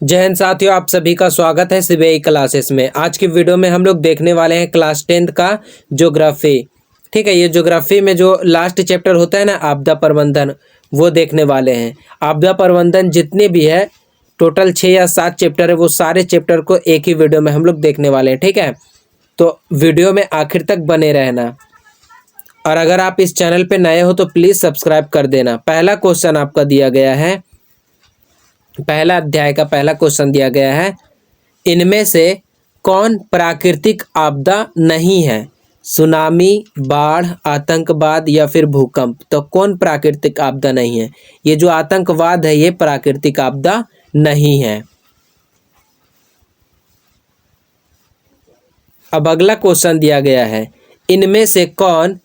जय हिंद साथियों, आप सभी का स्वागत है सीबीआई क्लासेस में। आज की वीडियो में हम लोग देखने वाले हैं क्लास 10th का ज्योग्राफी। ठीक है, ये ज्योग्राफी में जो लास्ट चैप्टर होता है ना, आपदा प्रबंधन, वो देखने वाले हैं। आपदा प्रबंधन जितने भी है, टोटल 6 या 7 चैप्टर है, वो सारे चैप्टर को एक ही वीडियो में हम लोग देखने वाले हैं। ठीक है, तो वीडियो में आखिर तक बने रहना। और अगर आप इस चैनल पर नए हो तो प्लीज़ सब्सक्राइब कर देना। पहला क्वेश्चन आपका दिया गया है, पहला अध्याय का पहला क्वेश्चन दिया गया है, इनमें से कौन प्राकृतिक आपदा नहीं है? सुनामी, बाढ़, आतंकवाद या फिर भूकंप। तो कौन प्राकृतिक आपदा नहीं है? ये जो आतंकवाद है ये प्राकृतिक आपदा नहीं है। अब अगला क्वेश्चन दिया गया है, इनमें से कौन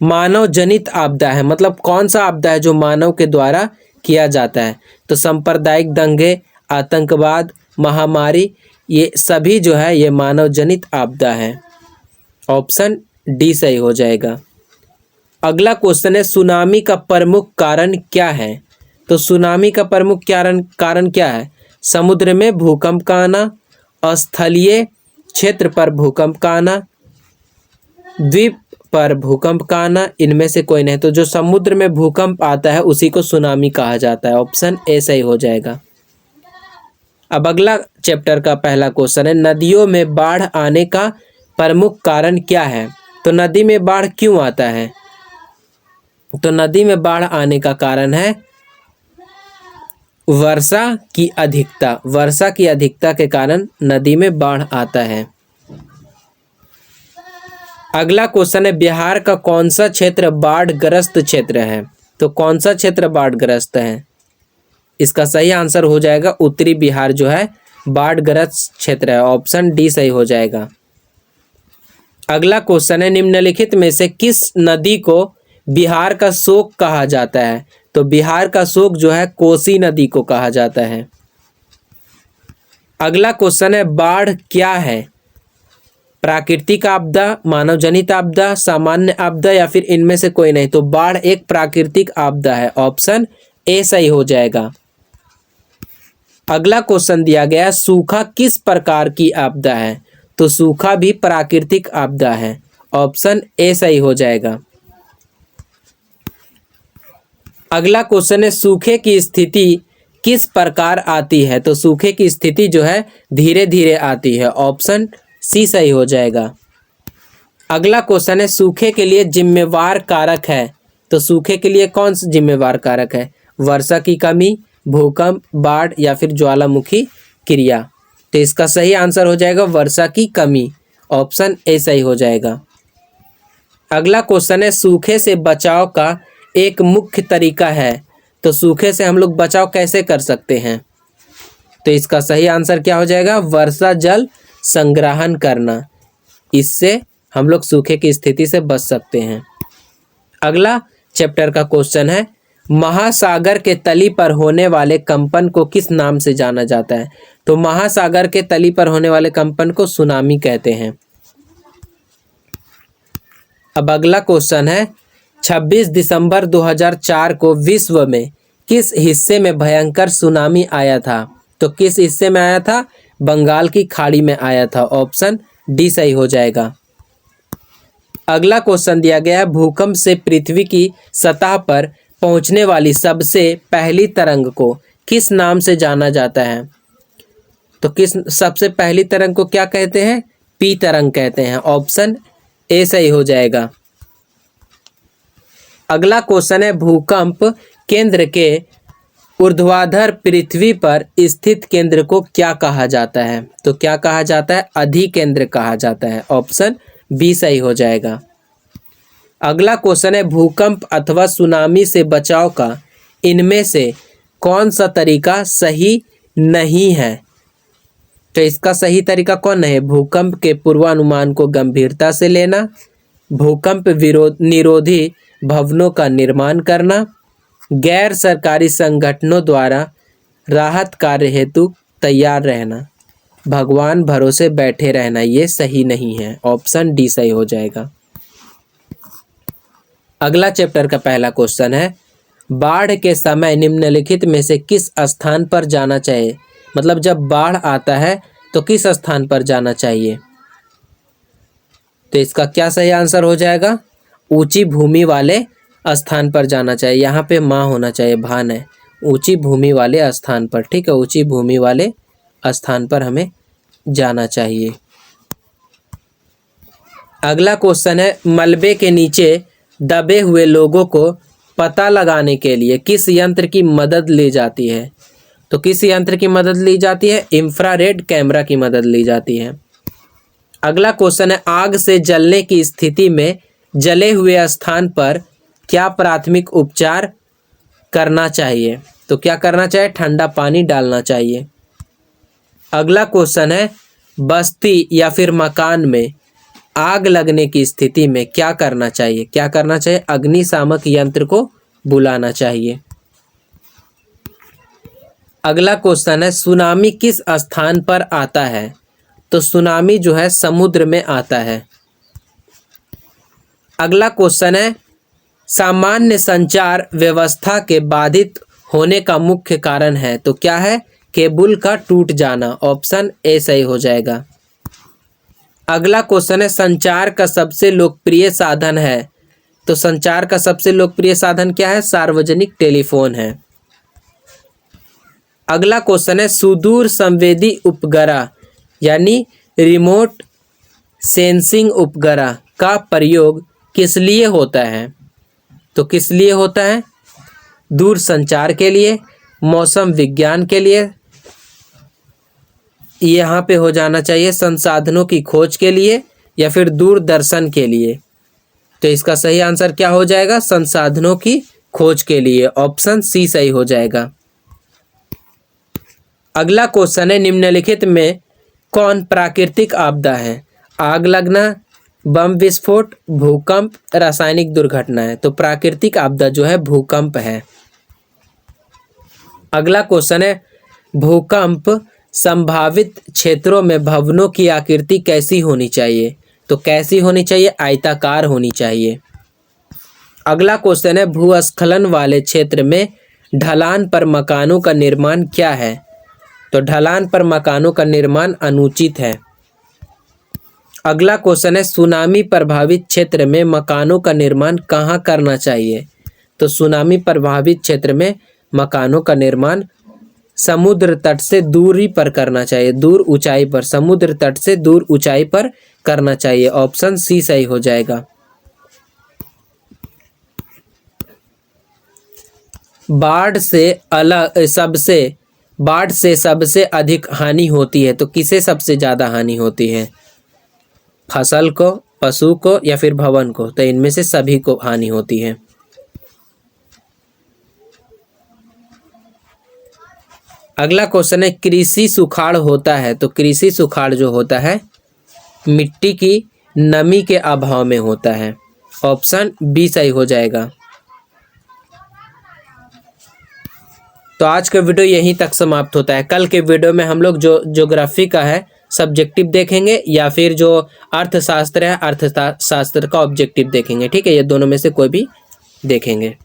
मानव जनित आपदा है? मतलब कौन सा आपदा है जो मानव के द्वारा किया जाता है? तो सांप्रदायिक दंगे, आतंकवाद, महामारी, ये सभी जो है ये मानव जनित आपदा है। ऑप्शन डी सही हो जाएगा। अगला क्वेश्चन है, सुनामी का प्रमुख कारण क्या है? तो सुनामी का प्रमुख कारण क्या है? समुद्र में भूकंप का आना, स्थलीय क्षेत्र पर भूकंप का आना, द्वीप पर भूकंप का आना, इनमें से कोई नहीं। तो जो समुद्र में भूकंप आता है उसी को सुनामी कहा जाता है। ऑप्शन ए सही हो जाएगा। अब अगला चैप्टर का पहला क्वेश्चन है, नदियों में बाढ़ आने का प्रमुख कारण क्या है? तो नदी में बाढ़ क्यों आता है? तो नदी में बाढ़ आने का कारण है वर्षा की अधिकता। वर्षा की अधिकता के कारण नदी में बाढ़ आता है। अगला क्वेश्चन है, बिहार का कौन सा क्षेत्र बाढ़ग्रस्त क्षेत्र है? तो कौन सा क्षेत्र बाढ़ग्रस्त है? इसका सही आंसर हो जाएगा उत्तरी बिहार जो है बाढ़ग्रस्त क्षेत्र है। ऑप्शन डी सही हो जाएगा। अगला क्वेश्चन है, निम्नलिखित में से किस नदी को बिहार का शोक कहा जाता है? तो बिहार का शोक जो है कोसी नदी को कहा जाता है। अगला क्वेश्चन है, बाढ़ क्या है? प्राकृतिक आपदा, मानव जनित आपदा, सामान्य आपदा या फिर इनमें से कोई नहीं। तो बाढ़ एक प्राकृतिक आपदा है। ऑप्शन ए सही हो जाएगा। अगला क्वेश्चन दिया गया है, सूखा किस प्रकार की आपदा है? तो सूखा भी प्राकृतिक आपदा है। ऑप्शन ए सही हो जाएगा। अगला क्वेश्चन है, सूखे की स्थिति किस प्रकार आती है? तो सूखे की स्थिति जो है धीरे धीरे आती है। ऑप्शन सी सही हो जाएगा। अगला क्वेश्चन है, सूखे के लिए जिम्मेवार कारक है? तो सूखे के लिए कौन सा जिम्मेवार कारक है? वर्षा की कमी, भूकंप, बाढ़ या फिर ज्वालामुखी क्रिया। तो इसका सही आंसर हो जाएगा वर्षा की कमी। ऑप्शन ए सही हो जाएगा। अगला क्वेश्चन है, सूखे से बचाव का एक मुख्य तरीका है? तो सूखे से हम लोग बचाव कैसे कर सकते हैं? तो इसका सही आंसर क्या हो जाएगा? वर्षा जल संग्रहण करना। इससे हम लोग सूखे की स्थिति से बच सकते हैं। अगला चैप्टर का क्वेश्चन है, महासागर के तली पर होने वाले कंपन को किस नाम से जाना जाता है? तो महासागर के तली पर होने वाले कंपन को सुनामी कहते हैं। अब अगला क्वेश्चन है, 26 दिसंबर 2004 को विश्व में किस हिस्से में भयंकर सुनामी आया था? तो किस हिस्से में आया था? बंगाल की खाड़ी में आया था। ऑप्शन डी सही हो जाएगा। अगला क्वेश्चन दिया गया है, भूकंप से पृथ्वी की सतह पर पहुंचने वाली सबसे पहली तरंग को किस नाम से जाना जाता है? तो किस सबसे पहली तरंग को क्या कहते हैं? पी तरंग कहते हैं। ऑप्शन ए सही हो जाएगा। अगला क्वेश्चन है, भूकंप केंद्र के ऊर्ध्वाधर पृथ्वी पर स्थित केंद्र को क्या कहा जाता है? तो क्या कहा जाता है? अधिकेंद्र कहा जाता है। ऑप्शन बी सही हो जाएगा। अगला क्वेश्चन है, भूकंप अथवा सुनामी से बचाव का इनमें से कौन सा तरीका सही नहीं है? तो इसका सही तरीका कौन है? भूकंप के पूर्वानुमान को गंभीरता से लेना, भूकंप निरोधी भवनों का निर्माण करना, गैर सरकारी संगठनों द्वारा राहत कार्य हेतु तैयार रहना, भगवान भरोसे बैठे रहना। ये सही नहीं है। ऑप्शन डी सही हो जाएगा। अगला चैप्टर का पहला क्वेश्चन है, बाढ़ के समय निम्नलिखित में से किस स्थान पर जाना चाहिए? मतलब जब बाढ़ आता है तो किस स्थान पर जाना चाहिए? तो इसका क्या सही आंसर हो जाएगा? ऊंची भूमि वाले स्थान पर जाना चाहिए। यहाँ पे माँ होना चाहिए, भान है। ऊंची भूमि वाले स्थान पर, ठीक है, ऊंची भूमि वाले स्थान पर हमें जाना चाहिए। अगला क्वेश्चन है, मलबे के नीचे दबे हुए लोगों को पता लगाने के लिए किस यंत्र की मदद ली जाती है? तो किस यंत्र की मदद ली जाती है? इंफ्रारेड कैमरा की मदद ली जाती है। अगला क्वेश्चन है, आग से जलने की स्थिति में जले हुए स्थान पर क्या प्राथमिक उपचार करना चाहिए? तो क्या करना चाहिए? ठंडा पानी डालना चाहिए। अगला क्वेश्चन है, बस्ती या फिर मकान में आग लगने की स्थिति में क्या करना चाहिए? क्या करना चाहिए? अग्निशामक यंत्र को बुलाना चाहिए। अगला क्वेश्चन है, सुनामी किस स्थान पर आता है? तो सुनामी जो है समुद्र में आता है। अगला क्वेश्चन है, सामान्य संचार व्यवस्था के बाधित होने का मुख्य कारण है। तो क्या है? केबल का टूट जाना। ऑप्शन ए सही हो जाएगा। अगला क्वेश्चन है, संचार का सबसे लोकप्रिय साधन है। तो संचार का सबसे लोकप्रिय साधन क्या है? सार्वजनिक टेलीफोन है। अगला क्वेश्चन है, सुदूर संवेदी उपग्रह यानी रिमोट सेंसिंग उपग्रह का प्रयोग किस लिए होता है? तो किस लिए होता है? दूर संचार के लिए, मौसम विज्ञान के लिए, यहाँ पे हो जाना चाहिए संसाधनों की खोज के लिए, या फिर दूरदर्शन के लिए। तो इसका सही आंसर क्या हो जाएगा? संसाधनों की खोज के लिए। ऑप्शन सी सही हो जाएगा। अगला क्वेश्चन है, निम्नलिखित में कौन प्राकृतिक आपदा है? आग लगना, बम विस्फोट, भूकंप, रासायनिक दुर्घटना है। तो प्राकृतिक आपदा जो है भूकंप है। अगला क्वेश्चन है, भूकंप संभावित क्षेत्रों में भवनों की आकृति कैसी होनी चाहिए? तो कैसी होनी चाहिए? आयताकार होनी चाहिए। अगला क्वेश्चन है, भूस्खलन वाले क्षेत्र में ढलान पर मकानों का निर्माण क्या है? तो ढलान पर मकानों का निर्माण अनुचित है। अगला क्वेश्चन है, सुनामी प्रभावित क्षेत्र में मकानों का निर्माण कहाँ करना चाहिए? तो सुनामी प्रभावित क्षेत्र में मकानों का निर्माण समुद्र तट से दूरी पर करना चाहिए, दूर ऊंचाई पर, समुद्र तट से दूर ऊंचाई पर करना चाहिए। ऑप्शन सी सही हो जाएगा। बाढ़ से सबसे अधिक हानि होती है। तो किसे सबसे ज्यादा हानि होती है? फसल को, पशु को, या फिर भवन को? तो इनमें से सभी को हानि होती है। अगला क्वेश्चन है, कृषि सुखाड़ होता है। तो कृषि सुखाड़ जो होता है मिट्टी की नमी के अभाव में होता है। ऑप्शन बी सही हो जाएगा। तो आज का वीडियो यहीं तक समाप्त होता है। कल के वीडियो में हम लोग जो ज्योग्राफी का है सब्जेक्टिव देखेंगे, या फिर जो अर्थशास्त्र है अर्थशास्त्र का ऑब्जेक्टिव देखेंगे। ठीक है, ये दोनों में से कोई भी देखेंगे।